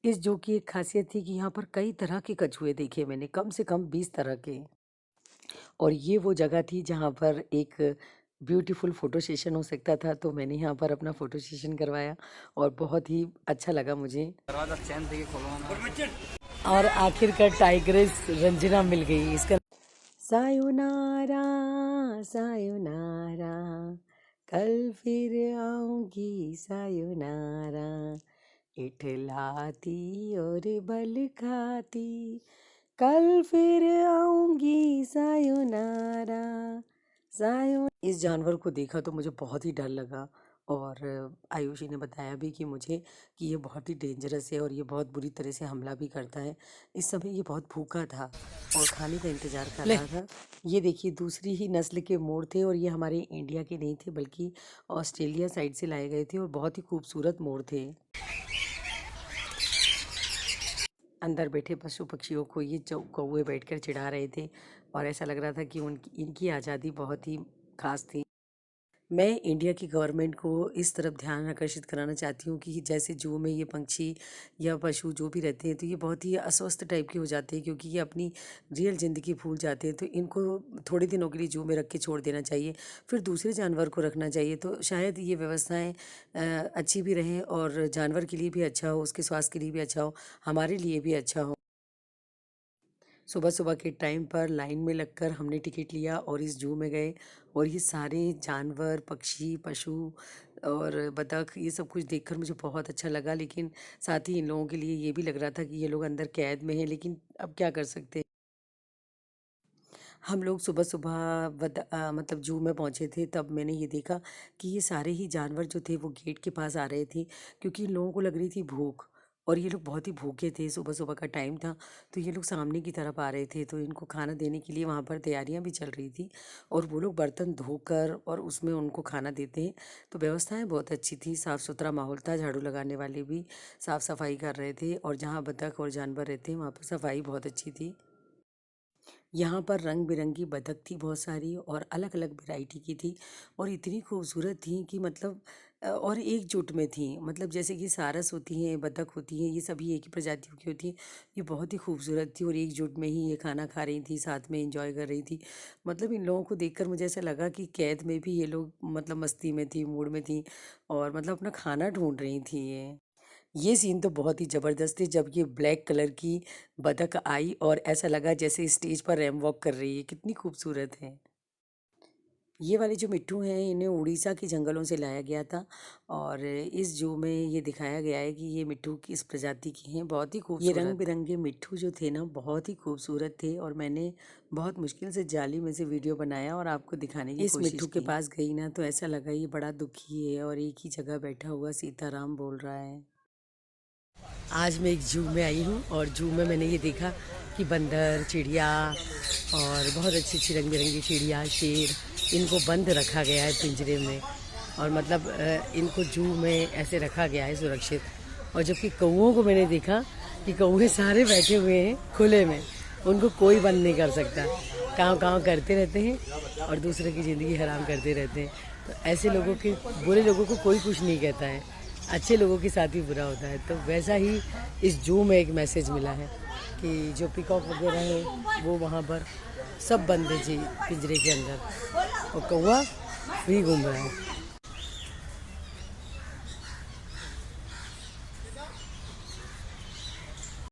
इस ज़ू की एक ख़ासियत थी कि यहाँ पर कई तरह के कछुए देखे मैंने, कम से कम 20 तरह के। और ये वो जगह थी जहाँ पर एक ब्यूटीफुल फ़ोटो सेशन हो सकता था, तो मैंने यहाँ पर अपना फ़ोटो सेशन करवाया और बहुत ही अच्छा लगा मुझे। दरवाज़ा चैन से खोलो और आखिरकार टाइग्रेस रंजना मिल गई। इसका सायोनारा सायोनारा, कल फिर आऊंगी सायोनारा, इठलाती और बल खाती, कल फिर आऊंगी सायोनारा सायो। इस जानवर को देखा तो मुझे बहुत ही डर लगा और आयुषी ने बताया भी कि मुझे कि ये बहुत ही डेंजरस है और ये बहुत बुरी तरह से हमला भी करता है। इस समय ये बहुत भूखा था और खाने का इंतज़ार कर रहा था। ये देखिए दूसरी ही नस्ल के मोर थे और ये हमारे इंडिया के नहीं थे बल्कि ऑस्ट्रेलिया साइड से लाए गए थे और बहुत ही खूबसूरत मोर थे। अंदर बैठे पशु पक्षियों को ये कौवे बैठकर चिढ़ा रहे थे और ऐसा लग रहा था कि इनकी आज़ादी बहुत ही खास थी। मैं इंडिया की गवर्नमेंट को इस तरफ ध्यान आकर्षित कराना चाहती हूँ कि जैसे जू में ये पंछी या पशु जो भी रहते हैं तो ये बहुत ही अस्वस्थ टाइप के हो जाते हैं क्योंकि ये अपनी रियल ज़िंदगी भूल जाते हैं, तो इनको थोड़े दिनों के लिए जू में रख के छोड़ देना चाहिए, फिर दूसरे जानवर को रखना चाहिए, तो शायद ये व्यवस्थाएँ अच्छी भी रहें और जानवर के लिए भी अच्छा हो, उसके स्वास्थ्य के लिए भी अच्छा हो, हमारे लिए भी अच्छा हो। सुबह सुबह के टाइम पर लाइन में लगकर हमने टिकट लिया और इस जू में गए और ये सारे जानवर, पक्षी, पशु और बतख ये सब कुछ देखकर मुझे बहुत अच्छा लगा, लेकिन साथ ही इन लोगों के लिए ये भी लग रहा था कि ये लोग अंदर कैद में हैं, लेकिन अब क्या कर सकते हैं। हम लोग सुबह-सुबह मतलब जू में पहुँचे थे, तब मैंने ये देखा कि ये सारे ही जानवर जो थे वो गेट के पास आ रहे थे क्योंकि इन लोगों को लग रही थी भूख और ये लोग बहुत ही भूखे थे, सुबह-सुबह का टाइम था, तो ये लोग सामने की तरफ आ रहे थे, तो इनको खाना देने के लिए वहाँ पर तैयारियाँ भी चल रही थी और वो लोग बर्तन धोकर और उसमें उनको खाना देते हैं, तो व्यवस्थाएँ बहुत अच्छी थी, साफ़-सुथरा माहौल था, झाड़ू लगाने वाले भी साफ़-सफ़ाई कर रहे थे और जहाँ बतख और जानवर रहते हैं, वहाँ पर सफाई बहुत अच्छी थी। यहाँ पर रंग-बिरंगी बतख थी बहुत सारी और अलग-अलग वैरायटी की थी और इतनी खूबसूरत थी कि मतलब और एकजुट में थी। मतलब जैसे कि सारस होती हैं, बतख होती हैं, ये सभी एक ही प्रजातियों की होती हैं। ये बहुत ही खूबसूरत थी और एकजुट में ही ये खाना खा रही थी, साथ में एन्जॉय कर रही थी। मतलब इन लोगों को देखकर मुझे ऐसा लगा कि कैद में भी ये लोग मतलब मस्ती में थी, मूड में थी और मतलब अपना खाना ढूँढ रही थी ये। ये सीन तो बहुत ही ज़बरदस्त है जब ये ब्लैक कलर की बतख आई और ऐसा लगा जैसे स्टेज पर रैंप वॉक कर रही है, कितनी खूबसूरत है। ये वाले जो मिट्ठू हैं इन्हें उड़ीसा के जंगलों से लाया गया था और इस ज़ू में ये दिखाया गया है कि ये मिट्ठू किस प्रजाति के हैं, बहुत ही ये खूबसूरत रंग-बिरंगे मिट्ठू जो थे ना बहुत ही खूबसूरत थे और मैंने बहुत मुश्किल से जाली में से वीडियो बनाया और आपको दिखाने की इस कोशिश मिट्ठू के की। पास गई ना तो ऐसा लगा ये बड़ा दुखी है और एक ही जगह बैठा हुआ सीताराम बोल रहा है। आज मैं एक ज़ू में आई हूँ और ज़ू में मैंने ये देखा कि बंदर, चिड़िया और बहुत अच्छी रंग बिरंगी चिड़िया, शेर, इनको बंद रखा गया है पिंजरे में और मतलब इनको ज़ू में ऐसे रखा गया है सुरक्षित। और जबकि कौओं को मैंने देखा कि कौवे सारे बैठे हुए हैं खुले में, उनको कोई बंद नहीं कर सकता, काँव-काँव करते रहते हैं और दूसरे की ज़िंदगी हराम करते रहते हैं। तो ऐसे लोगों के, बुरे लोगों को कोई कुछ नहीं कहता है, अच्छे लोगों के साथ ही बुरा होता है। तो वैसा ही इस ज़ू में एक मैसेज मिला है कि जो पीकॉक वगैरह है वो वहाँ पर सब बंद है जी पिंजरे के अंदर और कौवा फ्री घूम रहा है।